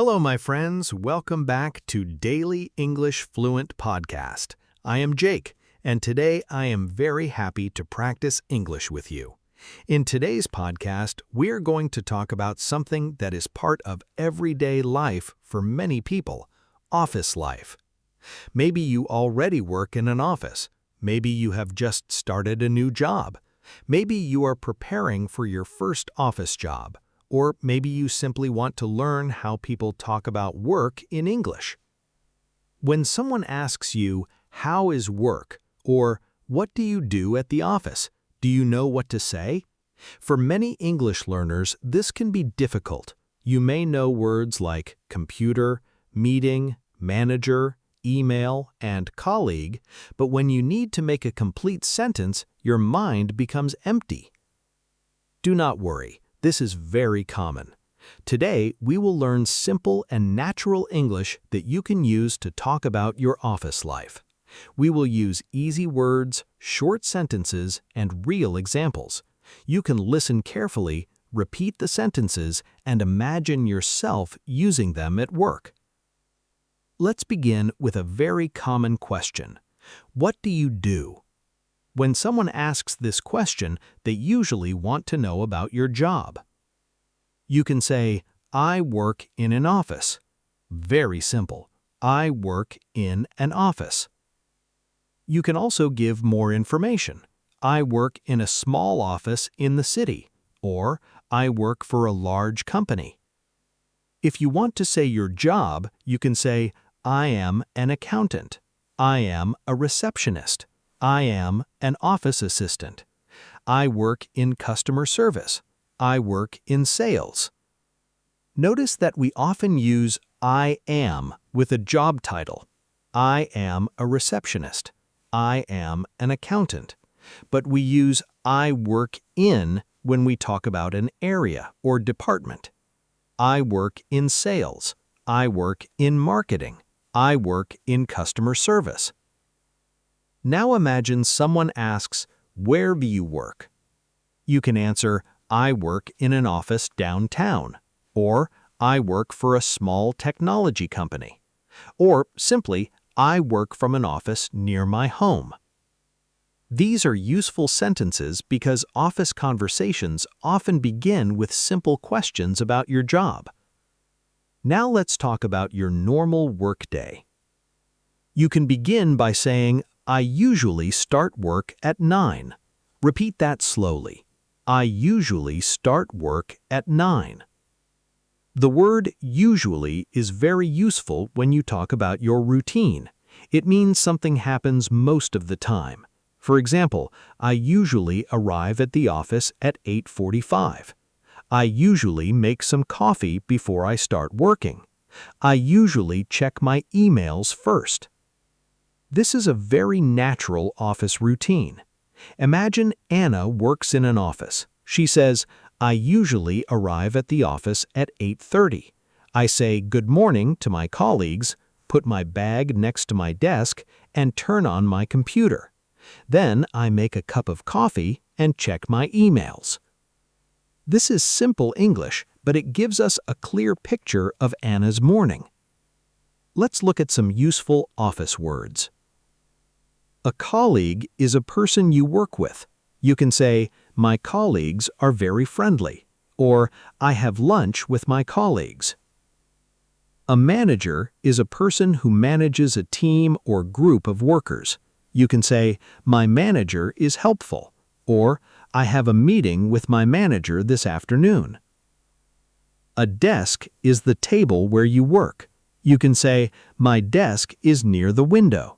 Hello, my friends. Welcome back to Daily English Fluent Podcast. I am Jake, and today I am very happy to practice English with you. In today's podcast, we are going to talk about something that is part of everyday life for many people, office life. Maybe you already work in an office. Maybe you have just started a new job. Maybe you are preparing for your first office job. Or maybe you simply want to learn how people talk about work in English. When someone asks you, "How is work?" or "What do you do at the office?" do you know what to say? For many English learners, this can be difficult. You may know words like computer, meeting, manager, email, and colleague, but when you need to make a complete sentence, your mind becomes empty. Do not worry. This is very common. Today, we will learn simple and natural English that you can use to talk about your office life. We will use easy words, short sentences, and real examples. You can listen carefully, repeat the sentences, and imagine yourself using them at work. Let's begin with a very common question. What do you do? When someone asks this question, they usually want to know about your job. You can say, "I work in an office." Very simple. I work in an office. You can also give more information. I work in a small office in the city, or I work for a large company. If you want to say your job, you can say, "I am an accountant." "I am a receptionist." "I am an office assistant." "I work in customer service." "I work in sales." Notice that we often use "I am" with a job title. I am a receptionist. I am an accountant. But we use "I work in" when we talk about an area or department. I work in sales. I work in marketing. I work in customer service. Now imagine someone asks, "Where do you work?" You can answer, "I work in an office downtown," or "I work for a small technology company," or simply, "I work from an office near my home." These are useful sentences because office conversations often begin with simple questions about your job. Now let's talk about your normal workday. You can begin by saying, "I usually start work at 9. Repeat that slowly. I usually start work at 9. The word "usually" is very useful when you talk about your routine. It means something happens most of the time. For example, I usually arrive at the office at 8:45. I usually make some coffee before I start working. I usually check my emails first. This is a very natural office routine. Imagine Anna works in an office. She says, "I usually arrive at the office at 8:30. I say good morning to my colleagues, put my bag next to my desk, and turn on my computer. Then I make a cup of coffee and check my emails." This is simple English, but it gives us a clear picture of Anna's morning. Let's look at some useful office words. A colleague is a person you work with. You can say, "My colleagues are very friendly," or "I have lunch with my colleagues." A manager is a person who manages a team or group of workers. You can say, "My manager is helpful," or "I have a meeting with my manager this afternoon." A desk is the table where you work. You can say, "My desk is near the window."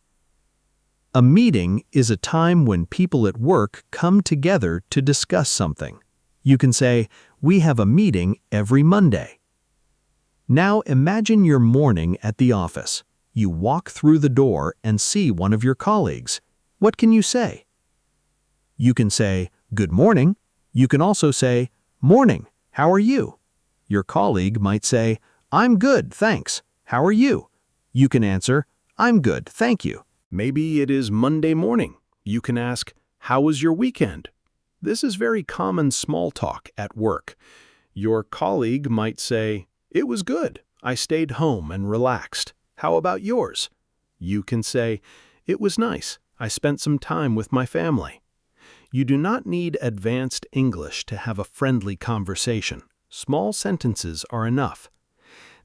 A meeting is a time when people at work come together to discuss something. You can say, "We have a meeting every Monday." Now imagine your morning at the office. You walk through the door and see one of your colleagues. What can you say? You can say, "Good morning." You can also say, "Morning, how are you?" Your colleague might say, "I'm good, thanks. How are you?" You can answer, "I'm good, thank you." Maybe it is Monday morning. You can ask, "How was your weekend?" This is very common small talk at work. Your colleague might say, "It was good. I stayed home and relaxed. How about yours? You can say, it was nice. I spent some time with my family. You do not need advanced English to have a friendly conversation. Small sentences are enough.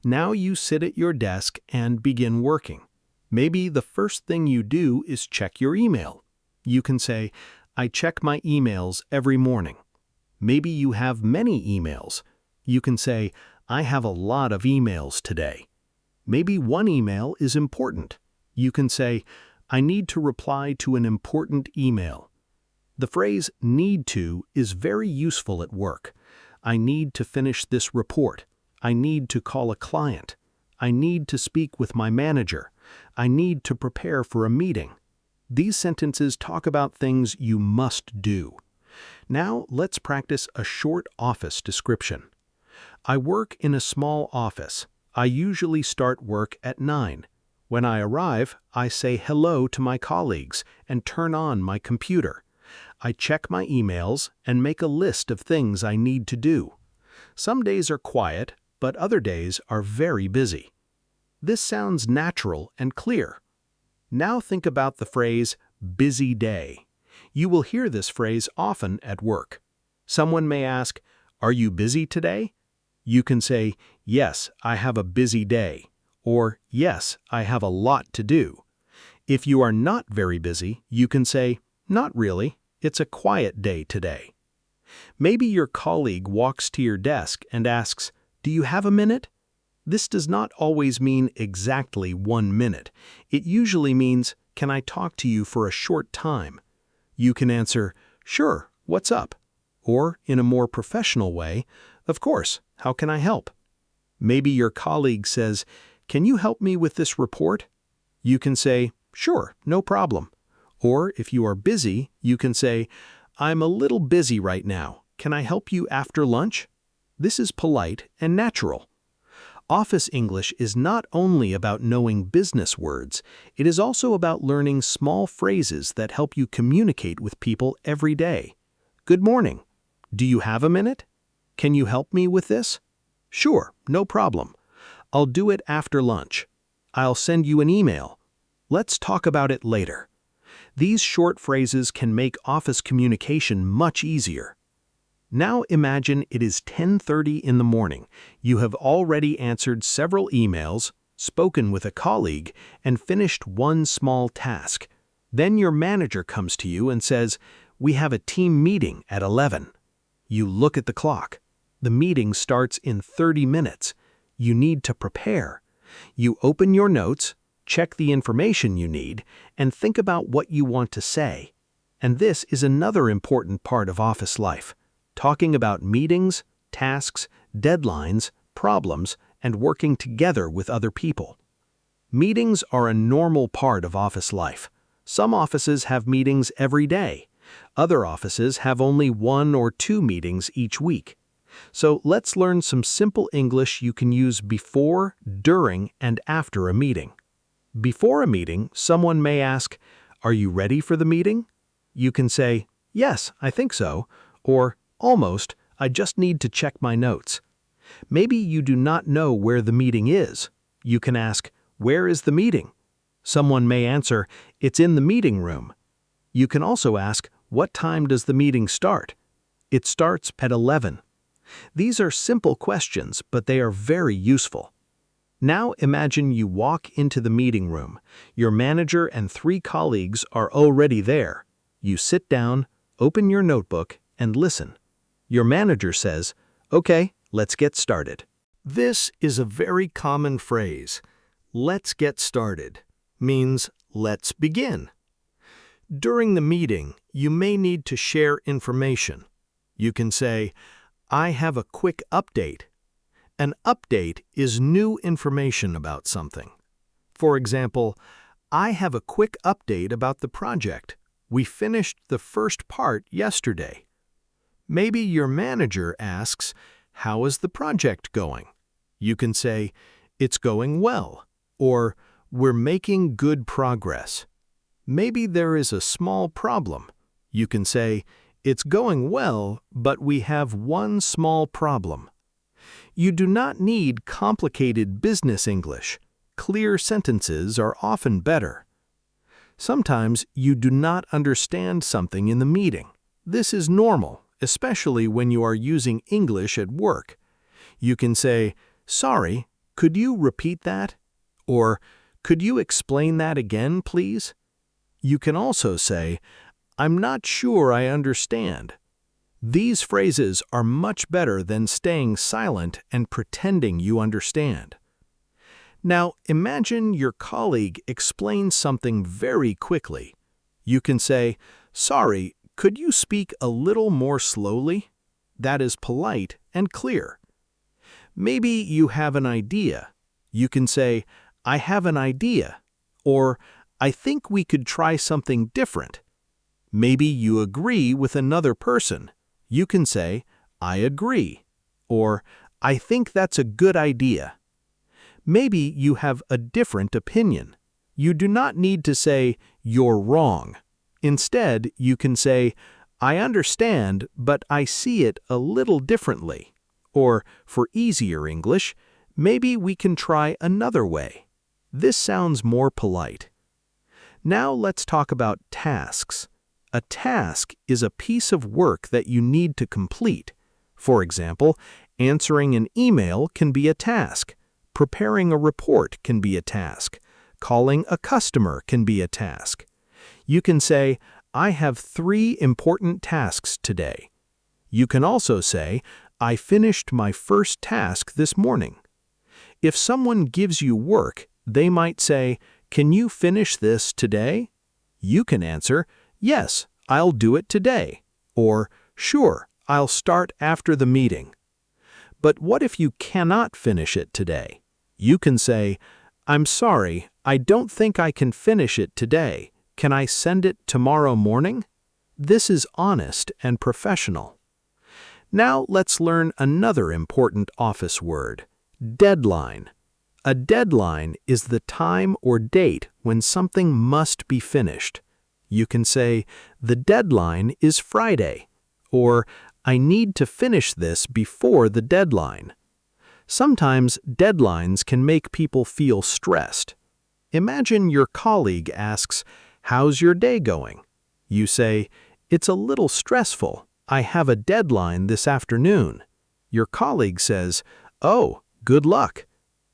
Now you sit at your desk and begin working. Maybe the first thing you do is check your email. You can say, I check my emails every morning. Maybe you have many emails. You can say, I have a lot of emails today. Maybe one email is important. You can say, I need to reply to an important email. The phrase need to is very useful at work. I need to finish this report. I need to call a client. I need to speak with my manager. I need to prepare for a meeting. These sentences talk about things you must do. Now let's practice a short office description. I work in a small office. I usually start work at 9. When I arrive, I say hello to my colleagues and turn on my computer. I check my emails and make a list of things I need to do. Some days are quiet, but other days are very busy. This sounds natural and clear. Now think about the phrase, busy day. You will hear this phrase often at work. Someone may ask, are you busy today? You can say, yes, I have a busy day, or yes, I have a lot to do. If you are not very busy, you can say, not really, it's a quiet day today. Maybe your colleague walks to your desk and asks, do you have a minute? This does not always mean exactly 1 minute. It usually means, can I talk to you for a short time? You can answer, sure, what's up? Or, in a more professional way, of course, how can I help? Maybe your colleague says, can you help me with this report? You can say, sure, no problem. Or, if you are busy, you can say, I'm a little busy right now. Can I help you after lunch? This is polite and natural. Office English is not only about knowing business words, it is also about learning small phrases that help you communicate with people every day. Good morning. Do you have a minute? Can you help me with this? Sure, no problem. I'll do it after lunch. I'll send you an email. Let's talk about it later. These short phrases can make office communication much easier. Now imagine it is 10:30 in the morning. You have already answered several emails, spoken with a colleague, and finished one small task. Then your manager comes to you and says, we have a team meeting at 11. You look at the clock. The meeting starts in 30 minutes. You need to prepare. You open your notes, check the information you need, and think about what you want to say. And this is another important part of office life. Talking about meetings, tasks, deadlines, problems, and working together with other people. Meetings are a normal part of office life. Some offices have meetings every day. Other offices have only 1 or 2 meetings each week. So let's learn some simple English you can use before, during, and after a meeting. Before a meeting, someone may ask, are you ready for the meeting? You can say, yes, I think so, or almost, I just need to check my notes. Maybe you do not know where the meeting is. You can ask, where is the meeting? Someone may answer, it's in the meeting room. You can also ask, what time does the meeting start? It starts at 11. These are simple questions, but they are very useful. Now imagine you walk into the meeting room. Your manager and 3 colleagues are already there. You sit down, open your notebook, and listen. Your manager says, okay, let's get started. This is a very common phrase. Let's get started means let's begin. During the meeting, you may need to share information. You can say, I have a quick update. An update is new information about something. For example, I have a quick update about the project. We finished the first part yesterday. Maybe your manager asks, how is the project going? You can say, it's going well, or we're making good progress. Maybe there is a small problem. You can say, it's going well, but we have one small problem. You do not need complicated business English. Clear sentences are often better. Sometimes you do not understand something in the meeting. This is normal, especially when you are using English at work. You can say, "Sorry, could you repeat that?" Or, "Could you explain that again, please?" You can also say, "I'm not sure I understand." These phrases are much better than staying silent and pretending you understand. Now, imagine your colleague explains something very quickly. You can say, "Sorry, could you speak a little more slowly?" That is polite and clear. Maybe you have an idea. You can say, "I have an idea," or "I think we could try something different." Maybe you agree with another person. You can say, "I agree," or "I think that's a good idea." Maybe you have a different opinion. You do not need to say, "You're wrong." Instead, you can say, "I understand, but I see it a little differently." Or, for easier English, "Maybe we can try another way." This sounds more polite. Now let's talk about tasks. A task is a piece of work that you need to complete. For example, answering an email can be a task. Preparing a report can be a task. Calling a customer can be a task. You can say, "I have 3 important tasks today." You can also say, "I finished my first task this morning." If someone gives you work, they might say, "Can you finish this today?" You can answer, "Yes, I'll do it today," or "Sure, I'll start after the meeting." But what if you cannot finish it today? You can say, "I'm sorry, I don't think I can finish it today. Can I send it tomorrow morning?" This is honest and professional. Now let's learn another important office word, deadline. A deadline is the time or date when something must be finished. You can say, "The deadline is Friday," or "I need to finish this before the deadline." Sometimes deadlines can make people feel stressed. Imagine your colleague asks, "How's your day going?" You say, "It's a little stressful. I have a deadline this afternoon." Your colleague says, "Oh, good luck."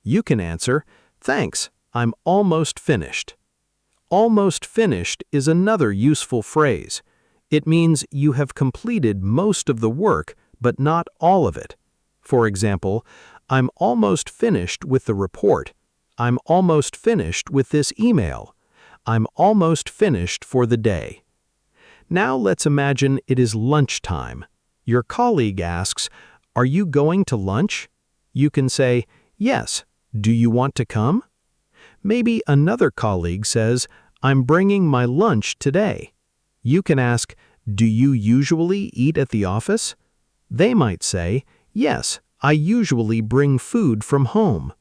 You can answer, "Thanks, I'm almost finished." Almost finished is another useful phrase. It means you have completed most of the work, but not all of it. For example, "I'm almost finished with the report." "I'm almost finished with this email." "I'm almost finished for the day." Now let's imagine it is lunchtime. Your colleague asks, "Are you going to lunch?" You can say, "Yes. Do you want to come?" Maybe another colleague says, "I'm bringing my lunch today." You can ask, "Do you usually eat at the office?" They might say, "Yes, I usually bring food from home."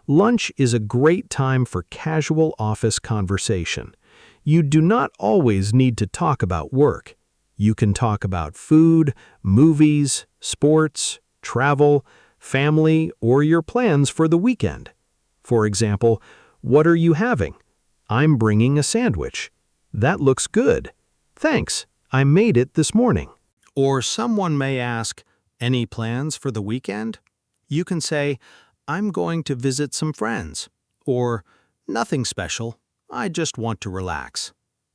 Lunch is a great time for casual office conversation. You do not always need to talk about work. You can talk about food, movies, sports, travel, family, or your plans for the weekend. For example, "What are you having?" "I'm bringing a sandwich." "That looks good." "Thanks, I made it this morning." Or someone may ask, "Any plans for the weekend?" You can say, "I'm going to visit some friends," or "Nothing special, I just want to relax."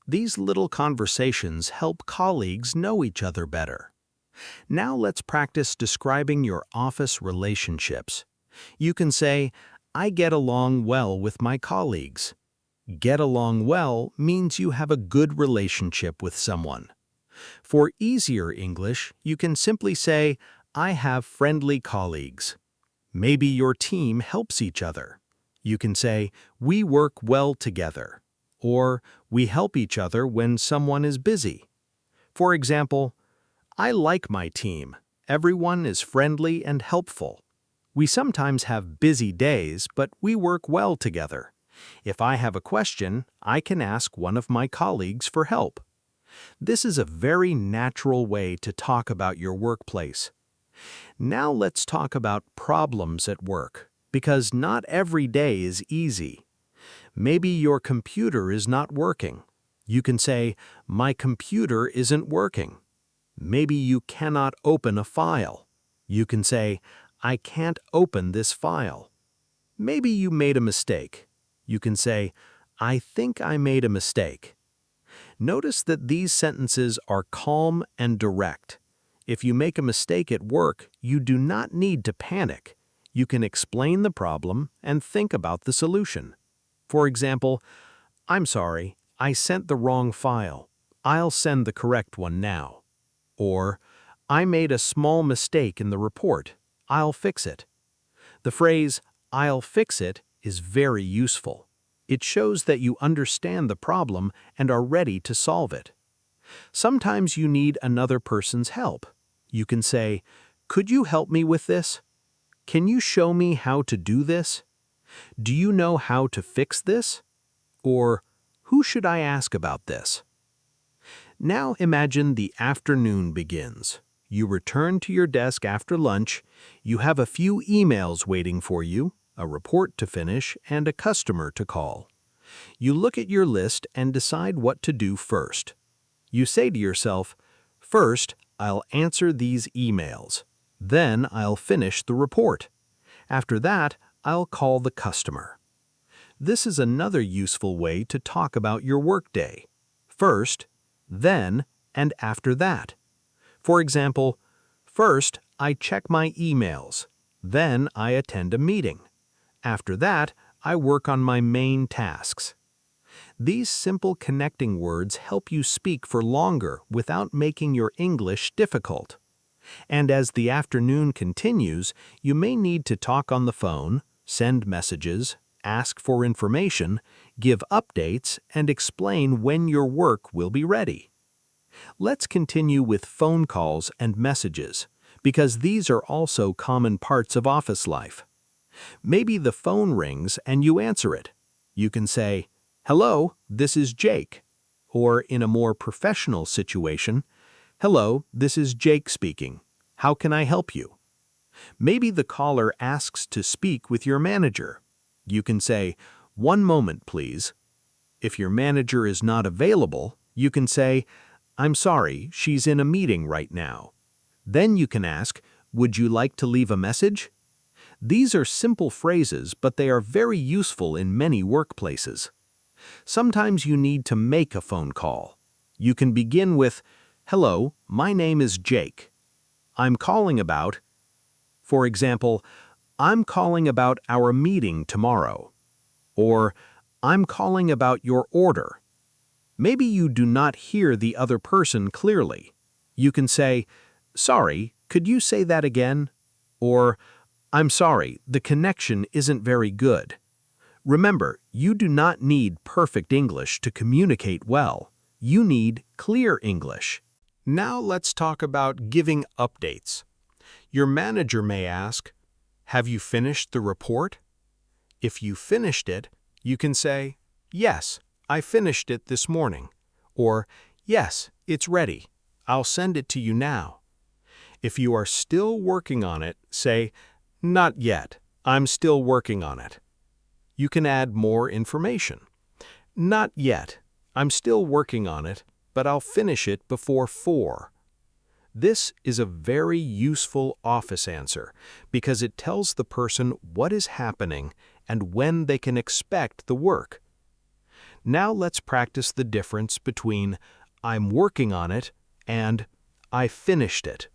These little conversations help colleagues know each other better. Now let's practice describing your office relationships. You can say, "I get along well with my colleagues." Get along well means you have a good relationship with someone. For easier English, you can simply say, "I have friendly colleagues." Maybe your team helps each other. You can say, "We work well together," or "We help each other when someone is busy." For example, "I like my team. Everyone is friendly and helpful. We sometimes have busy days, but we work well together. If I have a question, I can ask one of my colleagues for help." This is a very natural way to talk about your workplace. Now let's talk about problems at work, because not every day is easy. Maybe your computer is not working. You can say, "My computer isn't working." Maybe you cannot open a file. You can say, "I can't open this file." Maybe you made a mistake. You can say, "I think I made a mistake." Notice that these sentences are calm and direct. If you make a mistake at work, you do not need to panic. You can explain the problem and think about the solution. For example, "I'm sorry, I sent the wrong file. I'll send the correct one now." Or, "I made a small mistake in the report. I'll fix it." The phrase, "I'll fix it," is very useful. It shows that you understand the problem and are ready to solve it. Sometimes you need another person's help. You can say, "Could you help me with this? Can you show me how to do this? Do you know how to fix this?" Or, "Who should I ask about this?" Now imagine the afternoon begins. You return to your desk after lunch. You have a few emails waiting for you, a report to finish, and a customer to call. You look at your list and decide what to do first. You say to yourself, "First, I'll answer these emails. Then I'll finish the report. After that, I'll call the customer." This is another useful way to talk about your workday. First, then, and after that. For example, "First, I check my emails. Then I attend a meeting. After that, I work on my main tasks." These simple connecting words help you speak for longer without making your English difficult. And as the afternoon continues, you may need to talk on the phone, send messages, ask for information, give updates, and explain when your work will be ready. Let's continue with phone calls and messages, because these are also common parts of office life. Maybe the phone rings and you answer it. You can say, "Hello, this is Jake." Or in a more professional situation, "Hello, this is Jake speaking. How can I help you?" Maybe the caller asks to speak with your manager. You can say, "One moment, please." If your manager is not available, you can say, "I'm sorry, she's in a meeting right now." Then you can ask, "Would you like to leave a message?" These are simple phrases, but they are very useful in many workplaces. Sometimes you need to make a phone call. You can begin with, "Hello, my name is Jake. I'm calling about..." For example, "I'm calling about our meeting tomorrow." Or, "I'm calling about your order." Maybe you do not hear the other person clearly. You can say, "Sorry, could you say that again?" Or, "I'm sorry, the connection isn't very good." Remember, you do not need perfect English to communicate well. You need clear English. Now let's talk about giving updates. Your manager may ask, "Have you finished the report?" If you finished it, you can say, "Yes, I finished it this morning." Or, "Yes, it's ready. I'll send it to you now." If you are still working on it, say, "Not yet. I'm still working on it." You can add more information. "Not yet. I'm still working on it, but I'll finish it before 4. This is a very useful office answer because it tells the person what is happening and when they can expect the work. Now let's practice the difference between "I'm working on it" and "I finished it."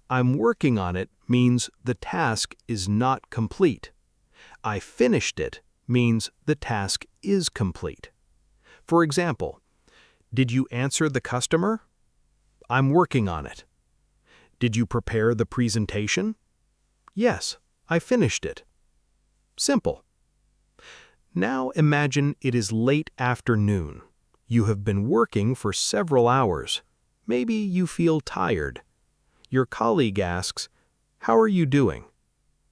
"I'm working on it" means the task is not complete. "I finished it" means the task is complete. For example, "Did you answer the customer?" "I'm working on it." "Did you prepare the presentation?" "Yes, I finished it." Simple. Now imagine it is late afternoon. You have been working for several hours. Maybe you feel tired. Your colleague asks, "How are you doing?"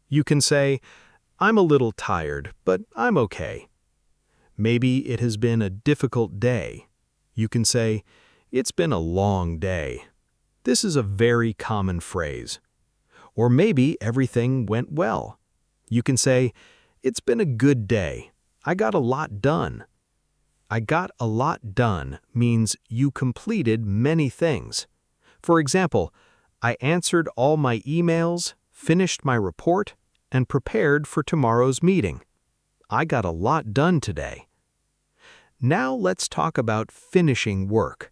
You can say, "I'm a little tired, but I'm okay." Maybe it has been a difficult day. You can say, "It's been a long day." This is a very common phrase. Or maybe everything went well. You can say, "It's been a good day. I got a lot done." I got a lot done means you completed many things. For example, I answered all my emails, finished my report, and prepared for tomorrow's meeting. I got a lot done today. Now let's talk about finishing work.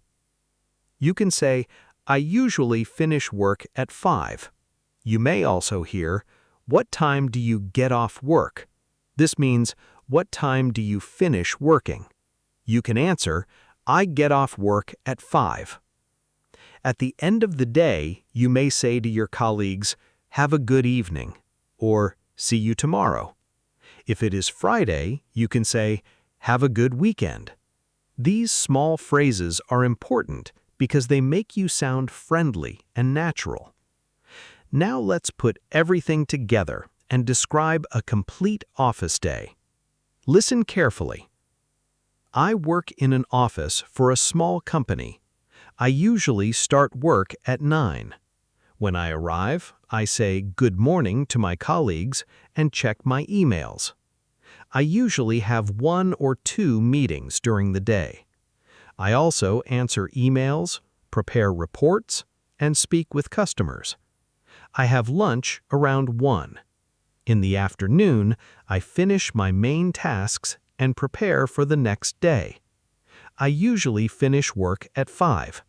You can say, "I usually finish work at 5. You may also hear, "What time do you get off work?" This means, what time do you finish working? You can answer, "I get off work at 5. At the end of the day, you may say to your colleagues, "Have a good evening," or "See you tomorrow." If it is Friday, you can say, "Have a good weekend." These small phrases are important because they make you sound friendly and natural. Now let's put everything together and describe a complete office day. Listen carefully. I work in an office for a small company. I usually start work at 9. When I arrive, I say good morning to my colleagues and check my emails. I usually have 1 or 2 meetings during the day. I also answer emails, prepare reports, and speak with customers. I have lunch around 1. In the afternoon, I finish my main tasks and prepare for the next day. I usually finish work at 5.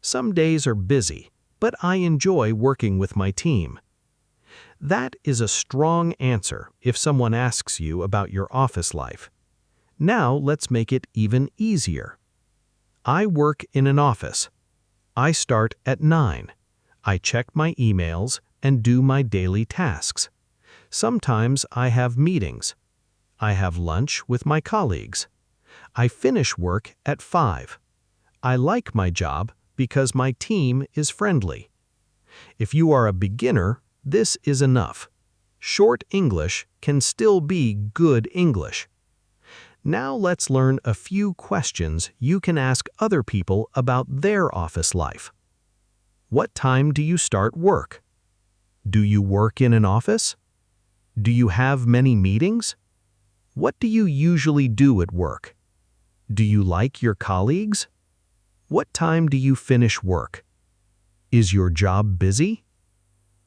Some days are busy, but I enjoy working with my team. That is a strong answer if someone asks you about your office life. Now let's make it even easier. I work in an office. I start at 9. I check my emails and do my daily tasks. Sometimes I have meetings. I have lunch with my colleagues. I finish work at 5. I like my job because my team is friendly. If you are a beginner, this is enough. Short English can still be good English. Now let's learn a few questions you can ask other people about their office life. What time do you start work? Do you work in an office? Do you have many meetings? What do you usually do at work? Do you like your colleagues? What time do you finish work? Is your job busy?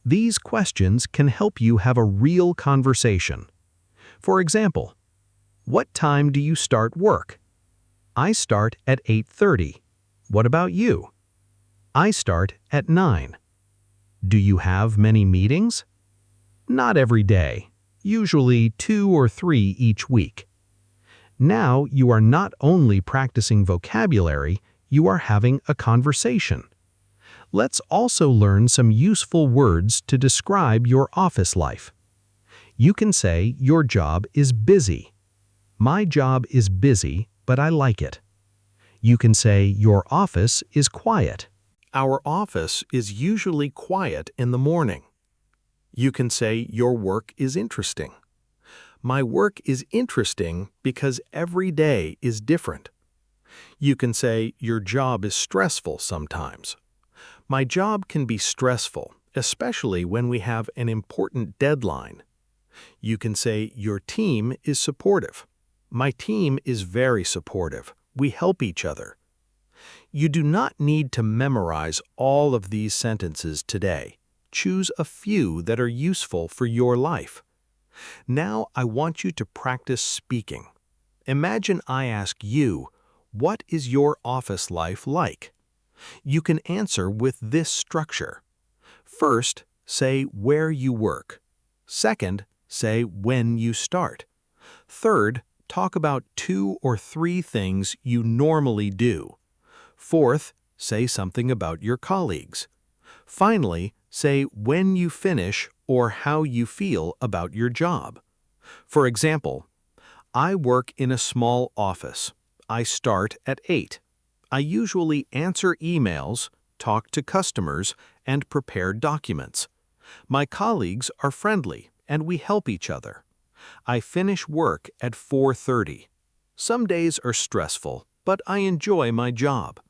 These questions can help you have a real conversation. For example, what time do you start work? I start at 8:30. What about you? I start at 9. Do you have many meetings? Not every day, usually 2 or 3 each week. Now you are not only practicing vocabulary, you are having a conversation. Let's also learn some useful words to describe your office life. You can say your job is busy. My job is busy, but I like it. You can say your office is quiet. Our office is usually quiet in the morning. You can say your work is interesting. My work is interesting because every day is different. You can say your job is stressful sometimes. My job can be stressful, especially when we have an important deadline. You can say your team is supportive. My team is very supportive. We help each other. You do not need to memorize all of these sentences today. Choose a few that are useful for your life. Now I want you to practice speaking. Imagine I ask you, what is your office life like? You can answer with this structure. First, say where you work. Second, say when you start. Third, talk about 2 or 3 things you normally do. Fourth, say something about your colleagues. Finally, say when you finish or how you feel about your job. For example, I work in a small office. I start at 8. I usually answer emails, talk to customers, and prepare documents. My colleagues are friendly, and we help each other. I finish work at 4:30. Some days are stressful, but I enjoy my job.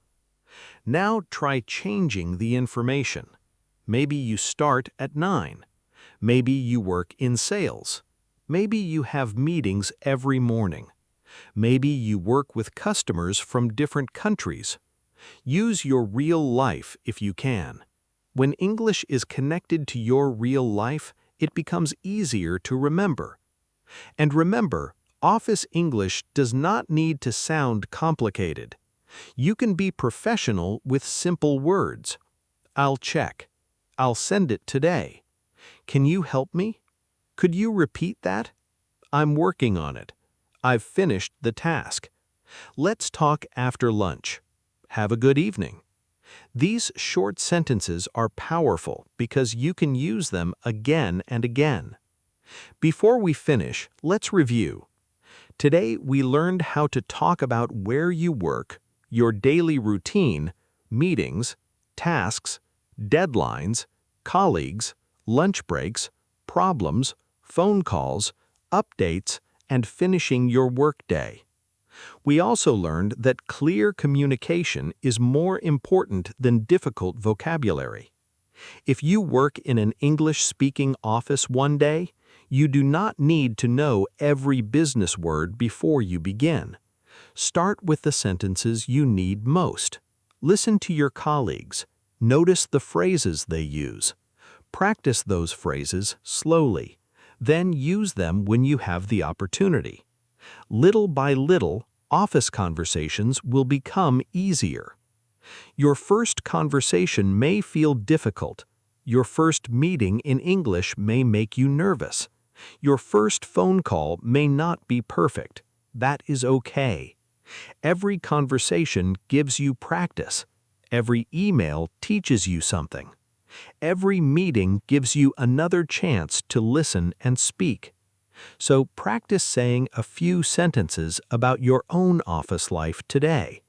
Now try changing the information. Maybe you start at 9. Maybe you work in sales. Maybe you have meetings every morning. Maybe you work with customers from different countries. Use your real life if you can. When English is connected to your real life, it becomes easier to remember. And remember, office English does not need to sound complicated. You can be professional with simple words. I'll check. I'll send it today. Can you help me? Could you repeat that? I'm working on it. I've finished the task. Let's talk after lunch. Have a good evening. These short sentences are powerful because you can use them again and again. Before we finish, let's review. Today we learned how to talk about where you work, your daily routine, meetings, tasks, deadlines, colleagues, lunch breaks, problems, phone calls, updates, and finishing your workday. We also learned that clear communication is more important than difficult vocabulary. If you work in an English-speaking office one day, you do not need to know every business word before you begin. Start with the sentences you need most. Listen to your colleagues. Notice the phrases they use. Practice those phrases slowly. Then use them when you have the opportunity. Little by little, office conversations will become easier. Your first conversation may feel difficult. Your first meeting in English may make you nervous. Your first phone call may not be perfect. That is okay. Every conversation gives you practice. Every email teaches you something. Every meeting gives you another chance to listen and speak. So practice saying a few sentences about your own office life today.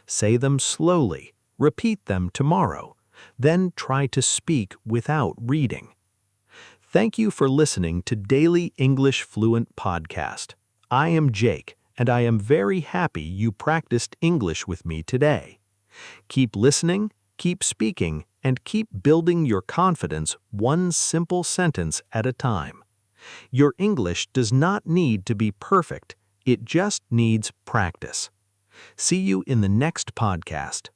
Say them slowly, repeat them tomorrow, then try to speak without reading. Thank you for listening to Daily English Fluent Podcast. I am Jake, and I am very happy you practiced English with me today. Keep listening, keep speaking, and keep building your confidence one simple sentence at a time. Your English does not need to be perfect, it just needs practice. See you in the next podcast.